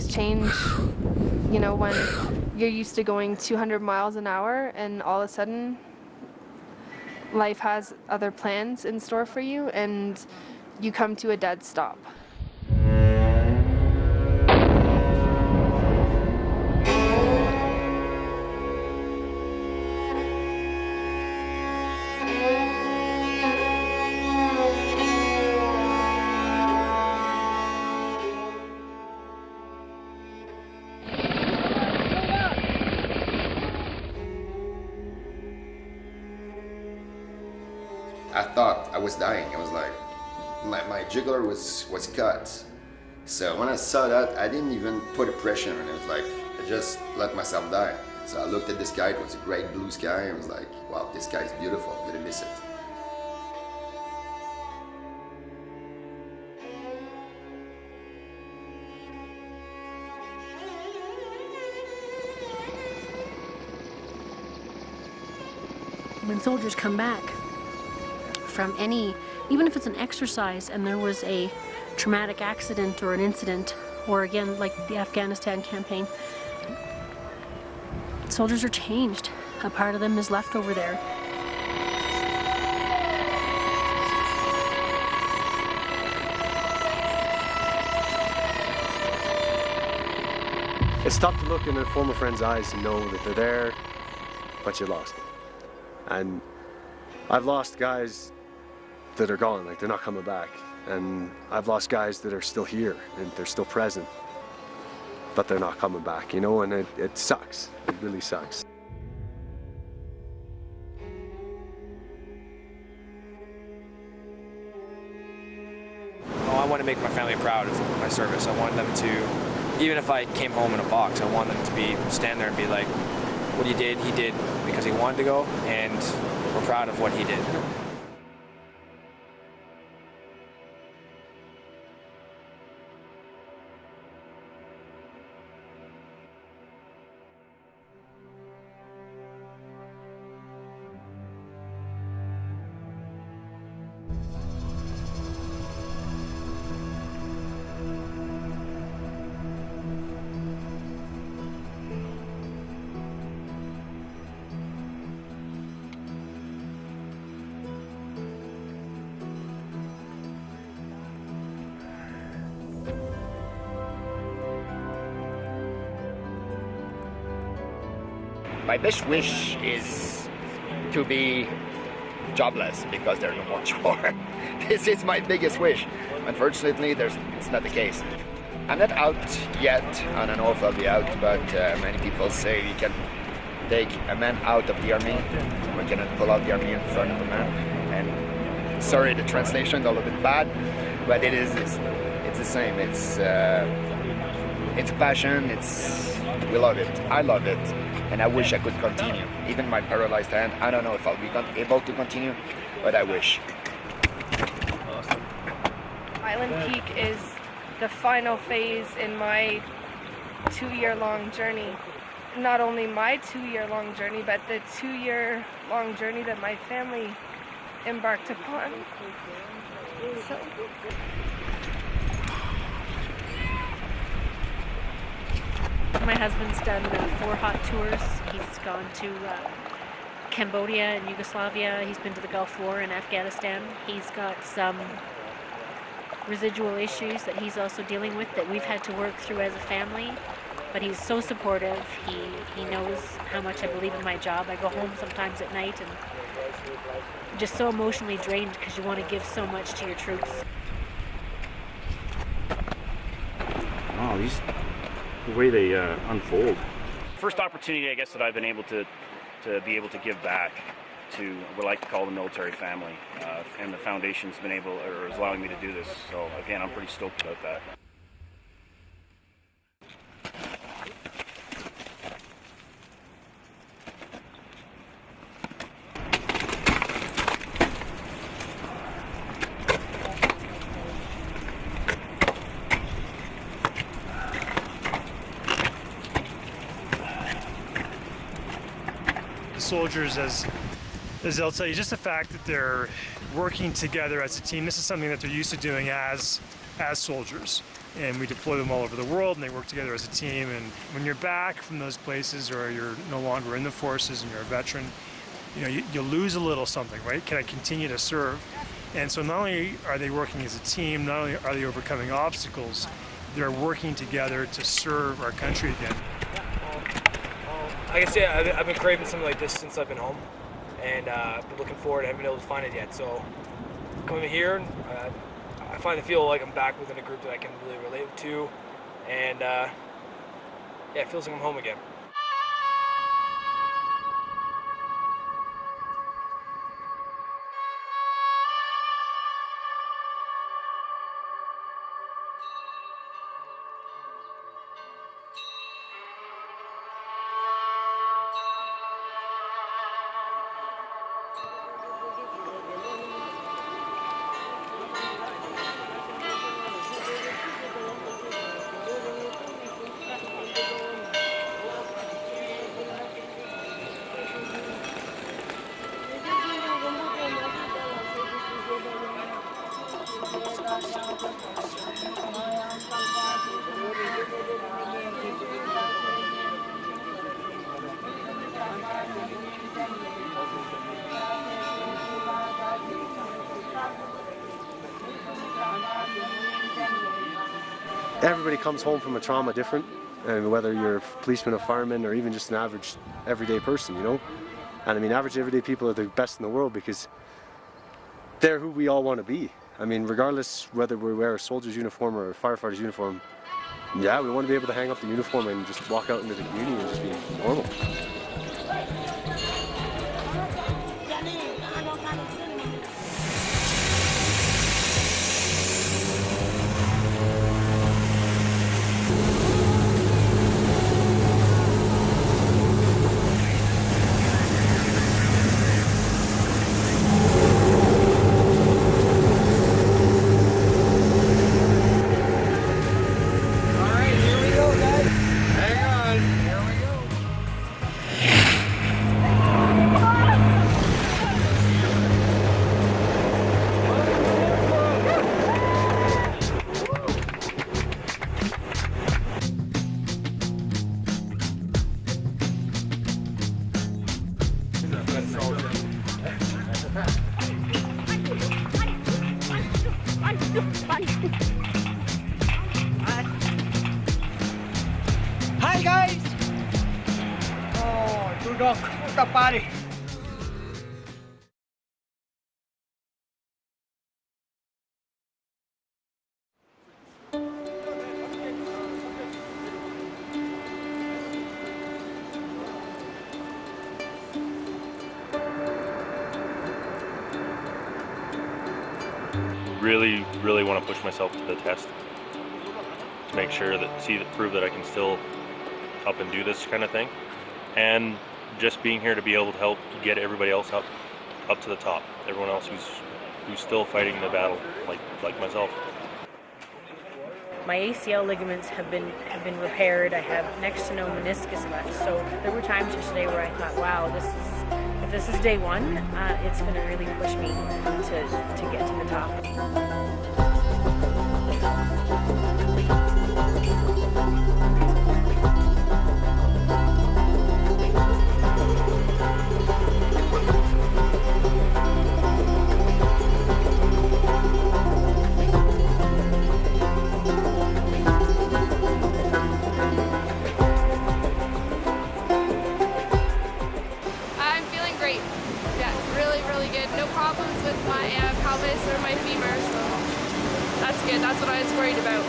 things change, you know, when you're used to going 200 miles an hour and all of a sudden life has other plans in store for you and you come to a dead stop. I thought I was dying. I was like, my jugular was cut. So when I saw that, I didn't even put a pressure on it. It was like, I just let myself die. So I looked at the sky, it was a great blue sky, and I was like, wow, this sky is beautiful, I'm gonna miss it. When soldiers come back from any, even if it's an exercise and there was a traumatic accident or an incident, or again like the Afghanistan campaign, soldiers are changed. A part of them is left over there. It's tough to look in a former friend's eyes and know that they're there, but you lost them. And I've lost guys that are gone, like they're not coming back. And I've lost guys that are still here and they're still present, but they're not coming back, you know, and it sucks. It really sucks. Oh, I want to make my family proud of my service. I want them to, even if I came home in a box, I want them to stand there and be like, what he did because he wanted to go, and we're proud of what he did. My best wish is to be jobless because there's no more war. This is my biggest wish. Unfortunately, it's not the case. I'm not out yet. I don't know if I'll be out, but many people say you can take a man out of the army. We cannot pull out the army in front of a man. And sorry, the translation is a little bit bad, but it's the same. It's a passion. We love it. I love it. And I wish I could continue. Even my paralyzed hand, I don't know if I'll be able to continue, but I wish. Island Peak is the final phase in my 2-year-long journey. Not only my 2-year-long journey, but the 2-year-long journey that my family embarked upon. So. My husband's done 4 hot tours. He's gone to Cambodia and Yugoslavia. He's been to the Gulf War and Afghanistan. He's got some residual issues that he's also dealing with that we've had to work through as a family. But he's so supportive. He knows how much I believe in my job. I go home sometimes at night and just so emotionally drained because you want to give so much to your troops. Wow, the way they unfold. First opportunity, I guess, that I've been able to be able to give back to what I like to call the military family, and the foundation's been able, or is allowing me to do this. So again, I'm pretty stoked about that. Soldiers, as they'll tell you, just the fact that they're working together as a team, this is something that they're used to doing as soldiers. and we deploy them all over the world, and they work together as a team. And when you're back from those places, or you're no longer in the forces and you're a veteran, you know, you lose a little something, right? Can I continue to serve? And so not only are they working as a team, not only are they overcoming obstacles, they're working together to serve our country again. I can say I've been craving something like this since I've been home, and I've been looking forward. I haven't been able to find it yet. So coming here, I finally feel like I'm back within a group that I can really relate to, and yeah, it feels like I'm home again. Everybody comes home from a trauma different, and whether you're a policeman, a fireman, or even just an average everyday person, you know. And I mean, average everyday people are the best in the world because they're who we all want to be. I mean, regardless whether we wear a soldier's uniform or a firefighter's uniform, yeah, we want to be able to hang up the uniform and just walk out into the community and just be normal. Hi guys! Oh, Dudok, Utapari. Really want to push myself to the test to make sure that prove that I can still up and do this kind of thing, and just being here to be able to help get everybody else up to the top, everyone else who's still fighting the battle like myself. My ACL ligaments have been repaired. I have next to no meniscus left. So there were times yesterday where I thought, wow, if this is day one, it's going to really push me to get to the top. Problems with my pelvis or my femur, so that's good. That's what I was worried about.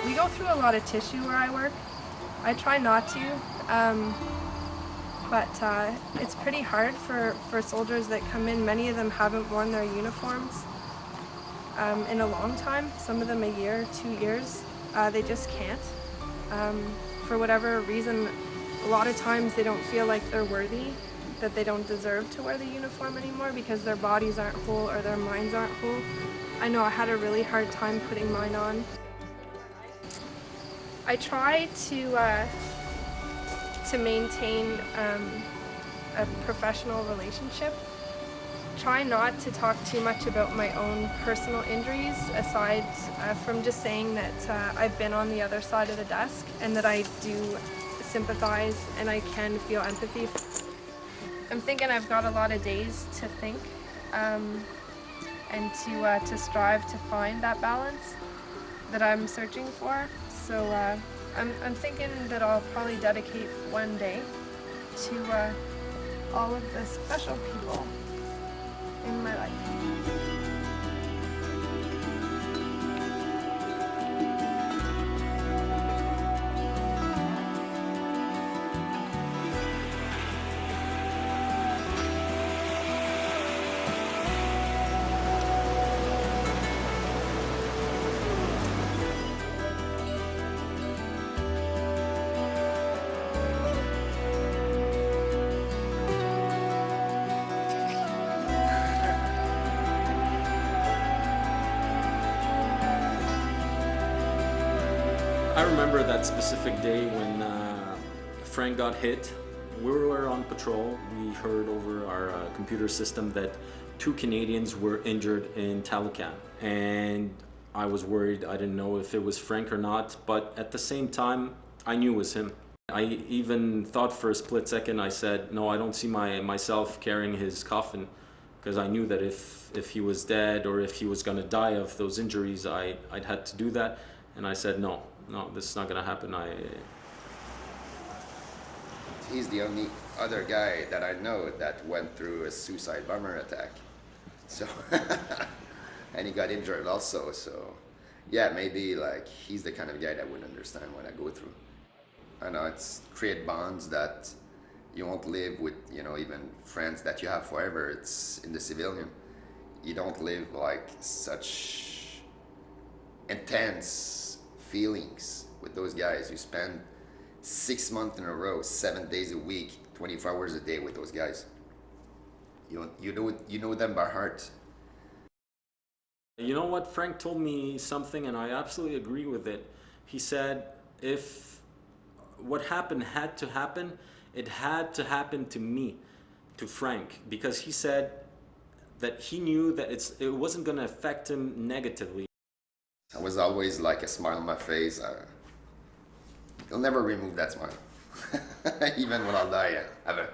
We go through a lot of tissue where I work. I try not to, but it's pretty hard for soldiers that come in. Many of them haven't worn their uniforms in a long time, some of them a year, 2 years. They just can't. for whatever reason, a lot of times they don't feel like they're worthy, that they don't deserve to wear the uniform anymore because their bodies aren't whole or their minds aren't whole. I know I had a really hard time putting mine on. I try to maintain a professional relationship. Try not to talk too much about my own personal injuries, aside from just saying that I've been on the other side of the desk and that I do sympathize and I can feel empathy. I'm thinking I've got a lot of days to think and to strive to find that balance that I'm searching for. So I'm thinking that I'll probably dedicate one day to all of the special people in my life. I remember that specific day when Frank got hit. We were on patrol. We heard over our computer system that 2 Canadians were injured in Talocan. And I was worried. I didn't know if it was Frank or not, but at the same time, I knew it was him. I even thought for a split second, I said, no, I don't see myself carrying his coffin, because I knew that if he was dead or if he was going to die of those injuries, I'd had to do that. And I said, no, this is not going to happen. He's the only other guy that I know that went through a suicide bomber attack. So, and he got injured also. So, yeah, maybe like he's the kind of guy that would understand what I go through. I know it's create bonds that you won't live with, even friends that you have forever. It's in the civilian. You don't live like such intense feelings with those guys. You spend 6 months in a row, 7 days a week, 24 hours a day with those guys. You know them by heart. You know what? Frank told me something and I absolutely agree with it. He said, if what happened had to happen, it had to happen to me, to Frank, because he said that he knew that it wasn't going to affect him negatively. I was always like a smile on my face. He'll never remove that smile. Even when I'll die, I have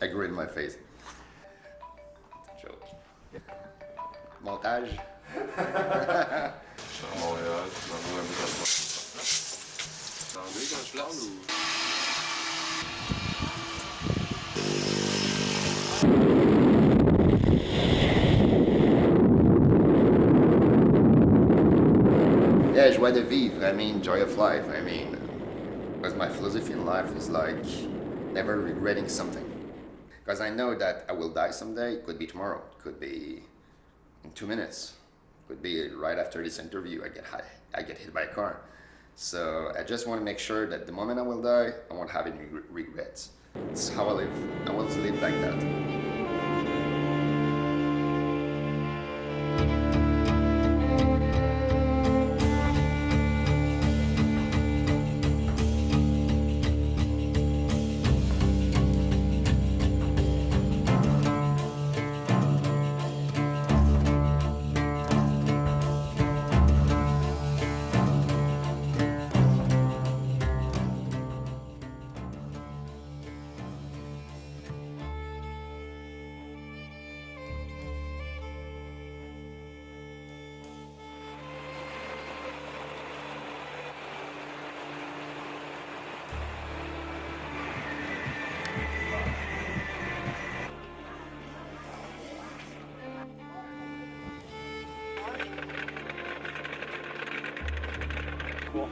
a grin on my face. Joke. Montage. Yeah, joie de vivre. I mean, joy of life. I mean, because my philosophy in life is like never regretting something. Because I know that I will die someday. It could be tomorrow. It could be in 2 minutes. It could be right after this interview. I get hit by a car. So I just want to make sure that the moment I will die, I won't have any regrets. It's how I live. I want to live like that. Cool.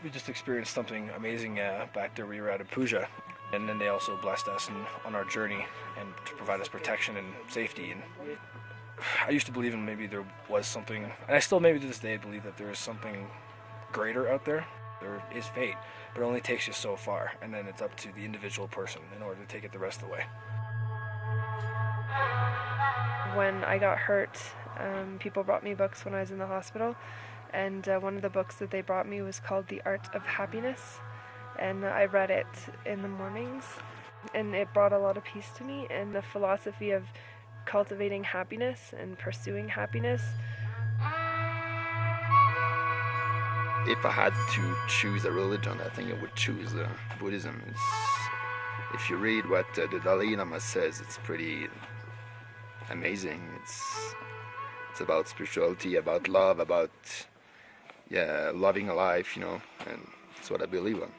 We just experienced something amazing back there. We were at Apuja, and then they also blessed us on our journey and to provide us protection and safety. And I used to believe in maybe there was something, and I still maybe to this day believe that there is something greater out there. There is fate, but it only takes you so far, and then it's up to the individual person in order to take it the rest of the way. When I got hurt, people brought me books when I was in the hospital. And one of the books that they brought me was called The Art of Happiness, and I read it in the mornings, and it brought a lot of peace to me, and the philosophy of cultivating happiness and pursuing happiness. If I had to choose a religion, I think I would choose Buddhism. If you read what the Dalai Lama says, it's pretty amazing. It's about spirituality, about love, about loving life, you know, and that's what I believe in.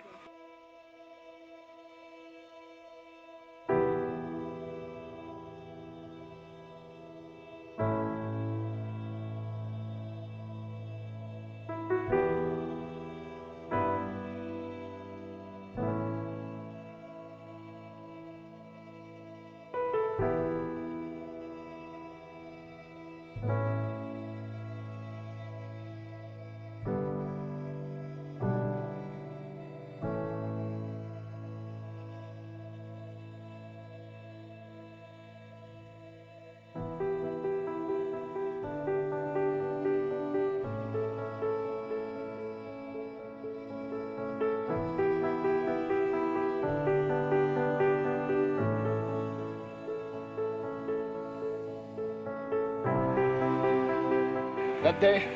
That day,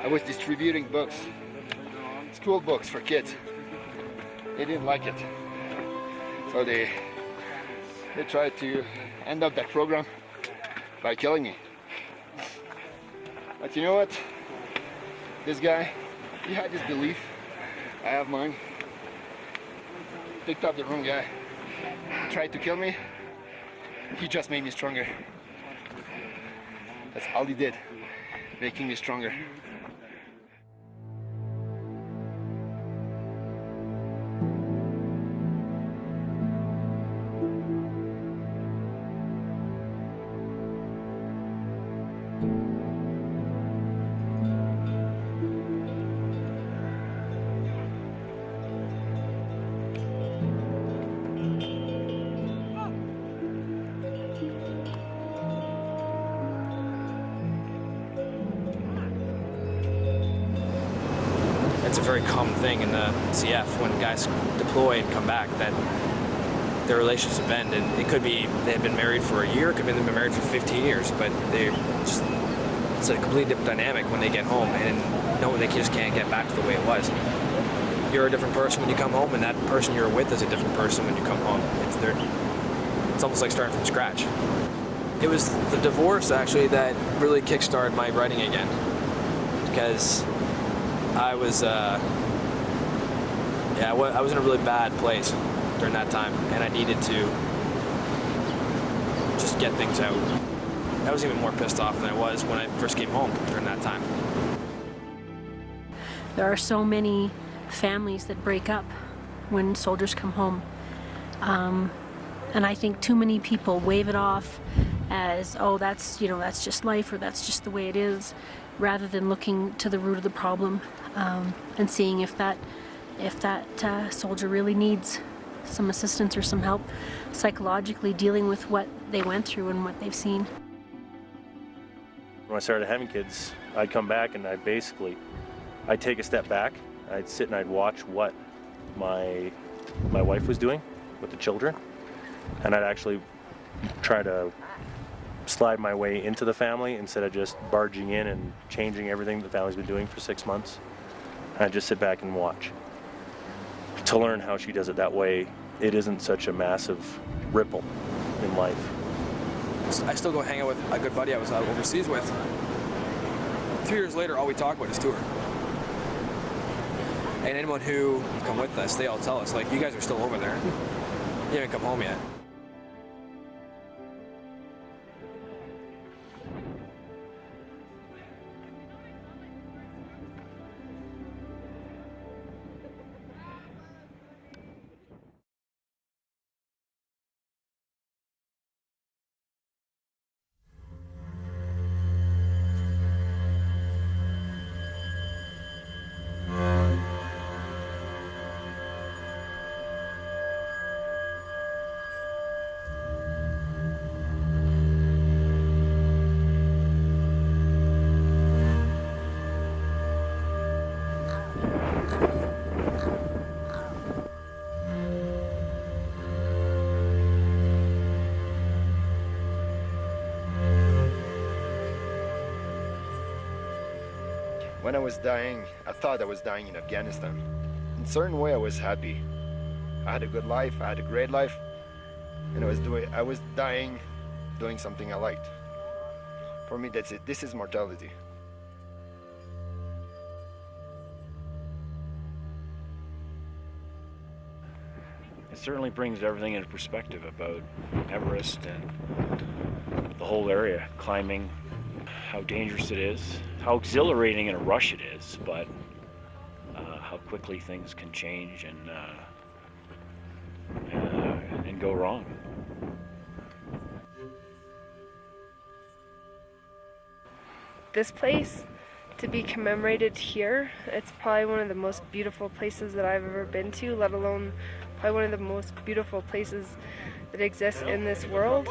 I was distributing books, school books for kids. They didn't like it, so they tried to end up that program by killing me. But you know what? This guy, he had his belief, I have mine. Picked up the wrong guy, tried to kill me. He just made me stronger. That's all he did. Making me stronger. It's a very common thing in the CF when guys deploy and come back that their relationships end, and it could be they had been married for a year, it could be they've been married for 15 years, but they just it's a completely different dynamic when they get home, and no, they just can't get back to the way it was. You're a different person when you come home, and that person you're with is a different person when you come home. It's almost like starting from scratch. It was the divorce, actually, that really kickstarted my writing again, because I was I was in a really bad place during that time, and I needed to just get things out. I was even more pissed off than I was when I first came home during that time. There are so many families that break up when soldiers come home. And I think too many people wave it off as, oh, that's just life, or that's just the way it is, rather than looking to the root of the problem and seeing if that soldier really needs some assistance or some help psychologically dealing with what they went through and what they've seen. When I started having kids, I'd come back and I'd take a step back. I'd sit and I'd watch what my wife was doing with the children, and I'd actually try to slide my way into the family instead of just barging in and changing everything the family's been doing for 6 months. I'd just sit back and watch to learn how she does it. That way it isn't such a massive ripple in life. I still go hang out with a good buddy I was overseas with. 2 years later, all we talk about is tour. And anyone who come with us, they all tell us, like, you guys are still over there. You haven't come home yet. When I was dying, I thought I was dying in Afghanistan. In a certain way, I was happy. I had a good life, I had a great life, and I was dying doing something I liked. For me, that's it. This is mortality. It certainly brings everything into perspective about Everest and the whole area, climbing, how dangerous it is, how exhilarating and a rush it is, but how quickly things can change and go wrong. This place, to be commemorated here, it's probably one of the most beautiful places that I've ever been to, let alone probably one of the most beautiful places that exists in this world.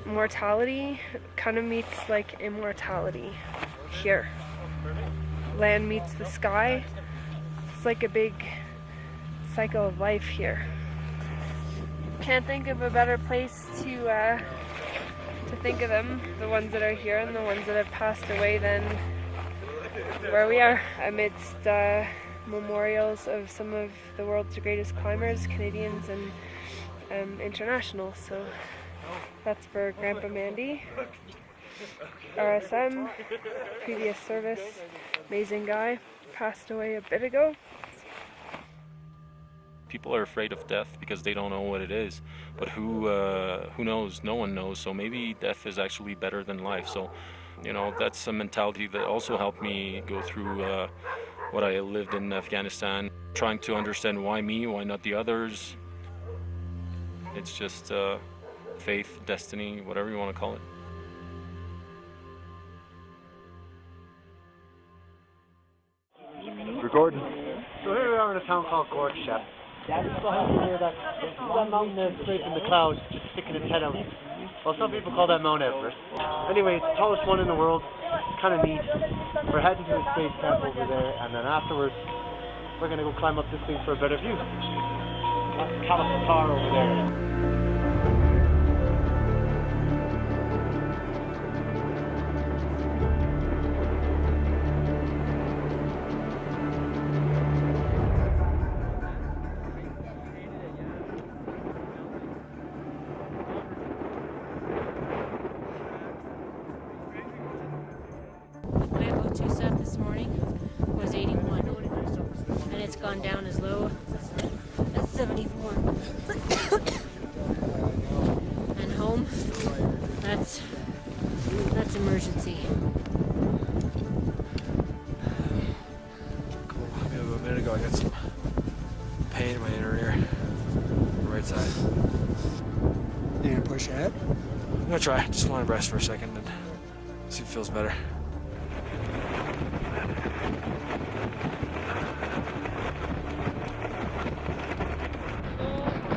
Mortality kind of meets like immortality here. Land meets the sky. It's like a big cycle of life here. Can't think of a better place to think of them, the ones that are here and the ones that have passed away, than where we are amidst memorials of some of the world's greatest climbers, Canadians and international. So that's for Grandpa Mandy, RSM, previous service, amazing guy, passed away a bit ago. People are afraid of death because they don't know what it is, but who knows? No one knows. So maybe death is actually better than life. So, that's a mentality that also helped me go through what I lived in Afghanistan, trying to understand why me, why not the others. It's just faith, destiny, whatever you want to call it. Recording. So here we are in a town called Gorge Shep. That mountain there straight in the clouds, just sticking its head out. Well, some people call that Mount Everest. Anyway, it's the tallest one in the world. Kind of neat. We're heading to the space camp over there, and then afterwards, we're going to go climb up this thing for a better view. That's California over there. TUSAT this morning was 81, and it's gone down as low as 74. And home, that's emergency. Maybe about a minute ago I got some pain in my inner ear, right side. You gonna push ahead? I'm gonna try. Just want to rest for a second and see if it feels better.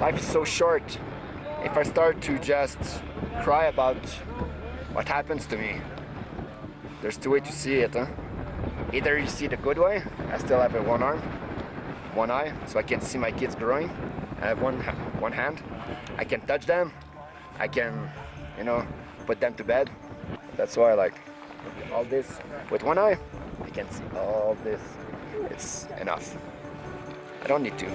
Life is so short. If I start to just cry about what happens to me, there's two ways to see it, huh? Either you see the good way, I still have one arm, one eye, so I can see my kids growing. I have one hand, I can touch them, I can, you know, put them to bed. That's why I like all this. With one eye, I can see all this. It's enough. I don't need to.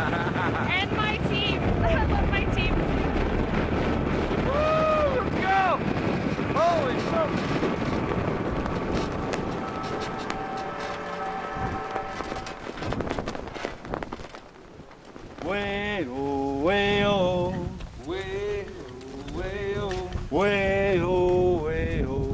And my team. I love my team. Woo! Let's go! Holy smokes! Way oh, way oh, way oh, way oh, way oh, way oh,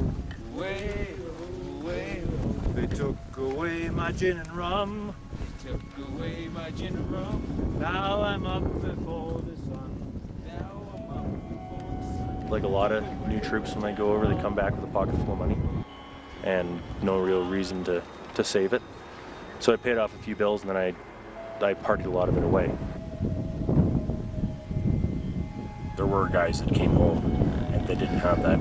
way oh, way oh. They took away my gin and rum. Took away my gin and rum. Now I'm up before the sun. Now I'm up before the sun. Like a lot of new troops, when they go over, they come back with a pocket full of money and no real reason to save it. So I paid off a few bills and then I partied a lot of it away. There were guys that came home and they didn't have that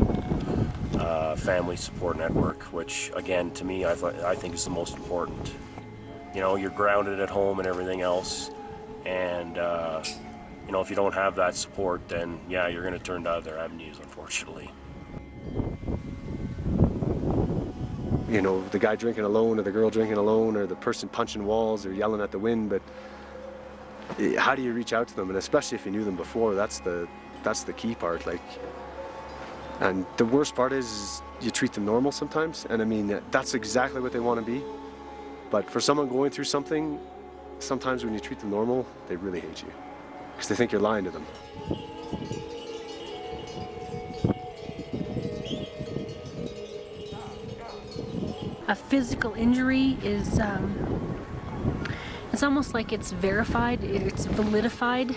family support network, which again, to me, I think is the most important. You know, you're grounded at home and everything else, and you know, if you don't have that support, then yeah, you're going to turn to other avenues, unfortunately. You know, the guy drinking alone or the girl drinking alone or the person punching walls or yelling at the wind, but how do you reach out to them? And especially if you knew them before, that's the key part. Like, and the worst part is you treat them normal sometimes, and I mean, that's exactly what they want to be. But for someone going through something, sometimes when you treat them normal, they really hate you because they think you're lying to them. A physical injury is, it's almost like it's verified, it's validified,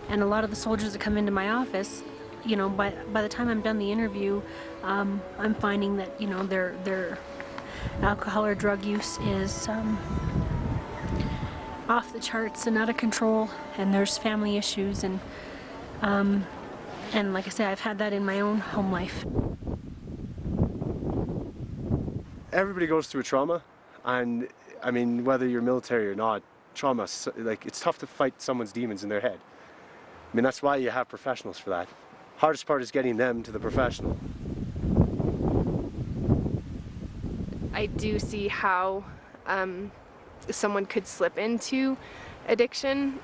and a lot of the soldiers that come into my office, you know, by the time I'm done the interview, I'm finding that, you know, their alcohol or drug use is off the charts and out of control, and there's family issues, and like I said, I've had that in my own home life. Everybody goes through trauma, and I mean, whether you're military or not, trauma, like, it's tough to fight someone's demons in their head. I mean, that's why you have professionals for that. Hardest part is getting them to the professional. I do see how someone could slip into addiction,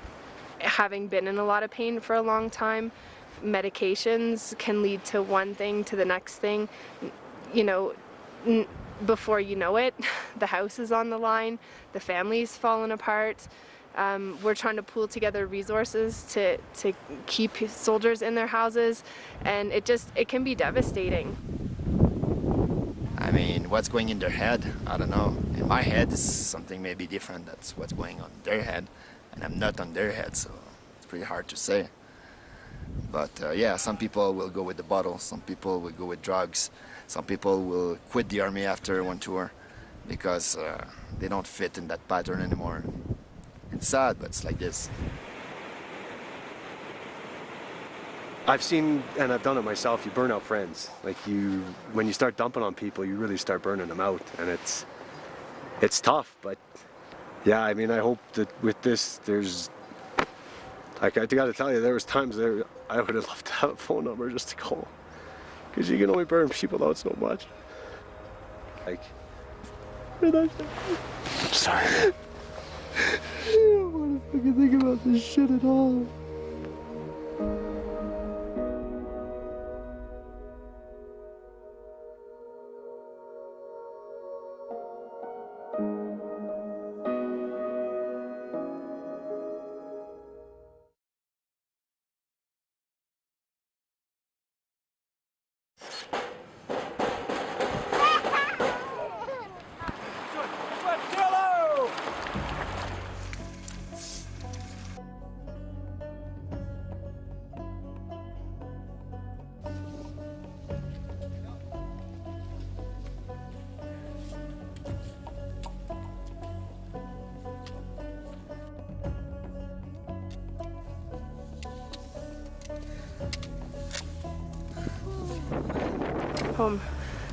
having been in a lot of pain for a long time. Medications can lead to one thing to the next thing. You know, before you know it, the house is on the line, the family's fallen apart. We're trying to pool together resources to keep soldiers in their houses, and it can be devastating. I mean, what's going in their head, I don't know. In my head, is something maybe different. That's what's going on their head, and I'm not on their head, so it's pretty hard to say. But yeah, some people will go with the bottle, some people will go with drugs, some people will quit the army after one tour because they don't fit in that pattern anymore. It's sad, but it's like this. I've seen, and I've done it myself, you burn out friends. Like when you start dumping on people, you really start burning them out, and it's tough, but yeah, I mean, I hope that with this, there's, like, I gotta tell you, there was times there I would have loved to have a phone number just to call, because you can only burn people out so much. Like, sorry. I don't want to fucking think about this shit at all. Home.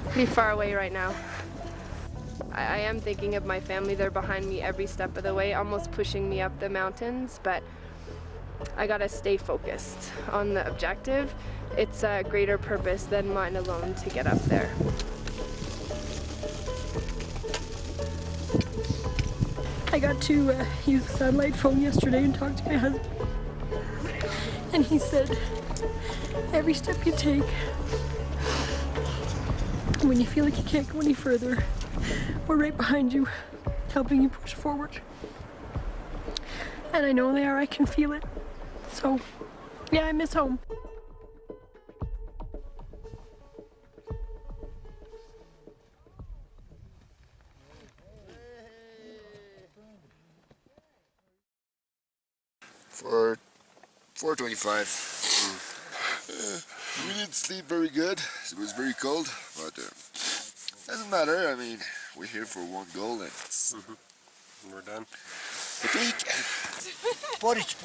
Pretty far away right now. I am thinking of my family. They're behind me every step of the way, almost pushing me up the mountains, but I gotta stay focused on the objective. It's a greater purpose than mine alone to get up there. I got to use the satellite phone yesterday and talk to my husband. And he said, every step you take, when you feel like you can't go any further, we're right behind you, helping you push forward. And I know they are, I can feel it. So, yeah, I miss home. For 4:25. We didn't sleep very good. It was very cold, but doesn't matter. I mean, we're here for one goal, and it's And we're done. the peak. Polish.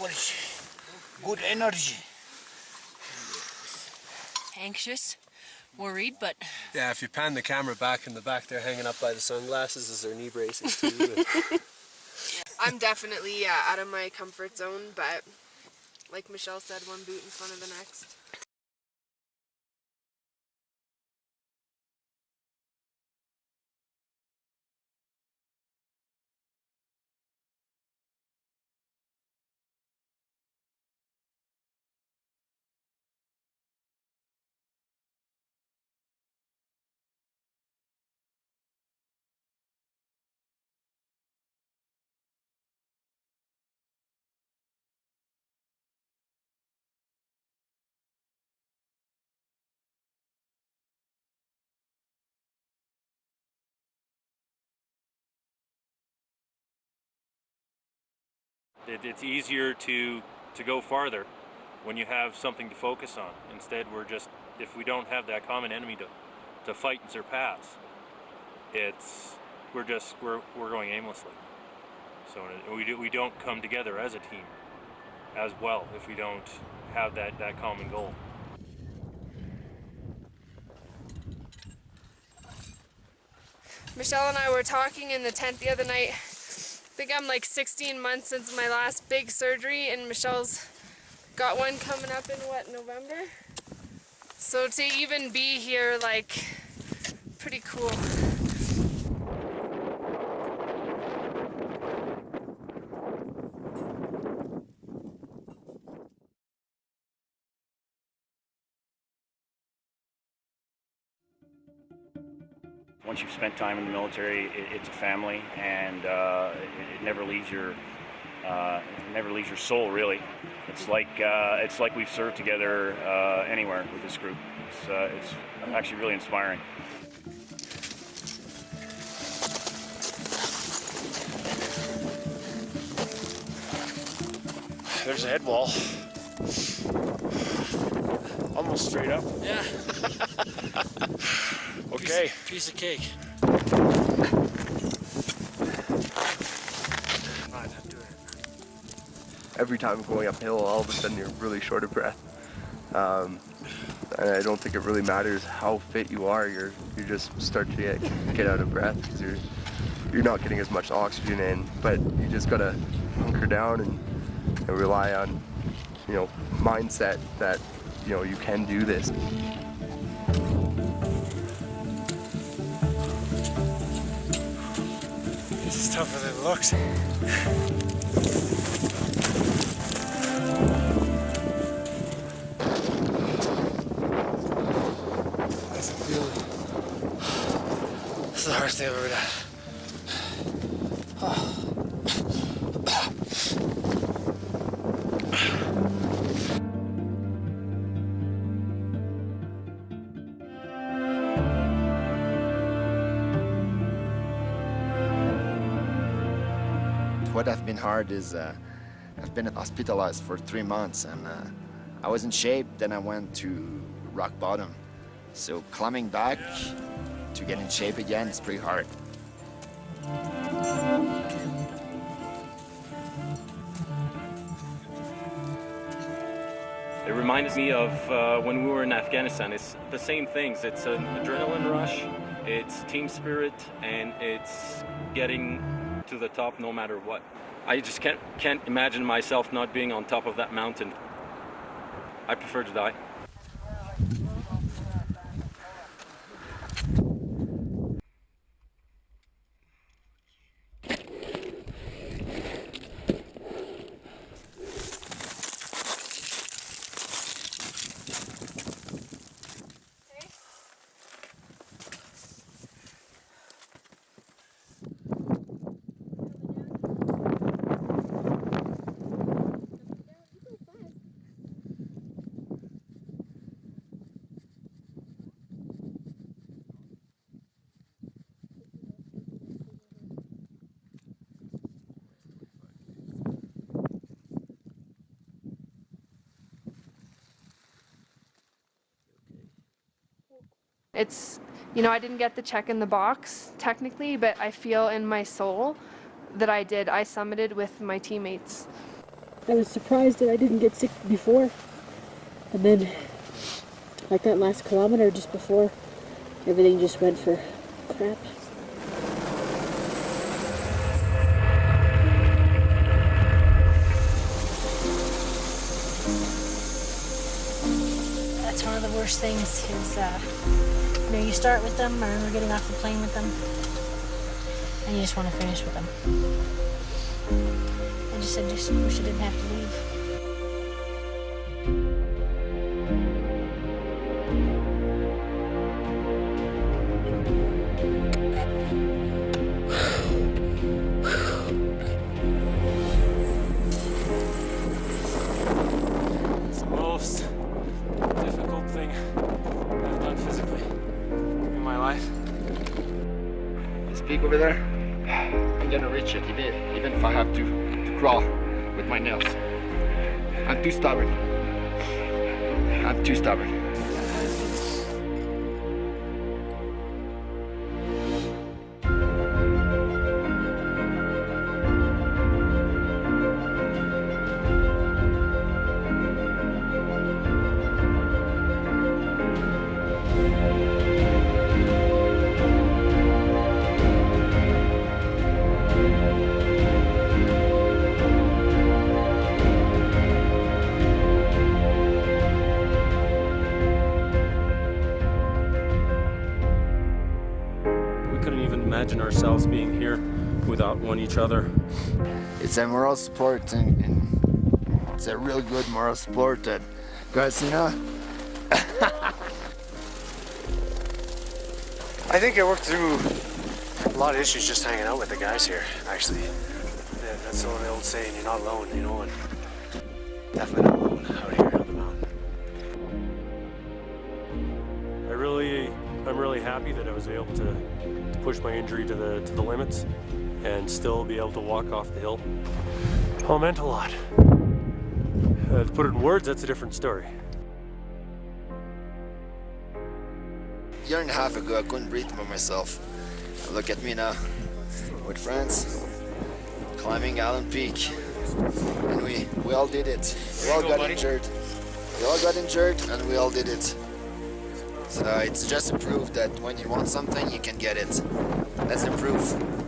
Good energy. Anxious, worried, but Yeah, if you pan the camera back in the back there, hanging up by the sunglasses, is their knee braces too. I'm definitely out of my comfort zone, but like Michelle said, one boot in front of the next. It's easier to go farther when you have something to focus on. Instead, if we don't have that common enemy to fight and surpass, we're going aimlessly. So we don't come together as a team as well if we don't have that common goal. Michelle and I were talking in the tent the other night. I think I'm like 16 months since my last big surgery, and Michelle's got one coming up in what, November? So to even be here, like, pretty cool. Once you've spent time in the military, it's a family, and it never leaves your soul, really. It's like we've served together anywhere with this group. It's actually really inspiring. There's a head wall. Almost straight up. Yeah. Okay. Piece of cake. Every time going uphill, all of a sudden you're really short of breath. And I don't think it really matters how fit you are. You just start to get out of breath because you're not getting as much oxygen in. But you just gotta hunker down and rely on, you know, mindset that, you know, you can do this. This is tougher than it looks. How's it feel? This is the hardest thing I've ever done. What has been hard is I've been hospitalized for 3 months, and I was in shape. Then I went to rock bottom. So climbing back to get in shape again is pretty hard. It reminds me of when we were in Afghanistan. It's the same things. It's an adrenaline rush, it's team spirit, and it's getting to the top no matter what. I just can't imagine myself not being on top of that mountain. I prefer to die. It's, you know, I didn't get the check in the box technically, but I feel in my soul that I did. I summited with my teammates. I was surprised that I didn't get sick before. And then, like that last kilometer just before, everything just went for crap. That's one of the worst things is, you know, you start with them. I remember getting off the plane with them, and you just want to finish with them. I just wish I didn't have to leave. It's the most difficult thing I've done physically in my life. This peak over there, I'm gonna reach it, even if I have to crawl with my nails. I'm too stubborn. I'm too stubborn. Imagine ourselves being here without each other. It's a moral sport, and it's a real good moral sport that, guys, you know. I think I worked through a lot of issues just hanging out with the guys here, actually. Yeah, that's the old saying, you're not alone, you know, and definitely not alone out here on the mountain. I'm really happy that I was able to push my injury to the limits and still be able to walk off the hill. Oh, it meant a lot. To put it in words, that's a different story. A year and a half ago, I couldn't breathe by myself. Look at me now, with friends, climbing Allen Peak, and we all did it. We all got injured. We all got injured and we all did it. So it's just a proof that when you want something, you can get it. That's the proof.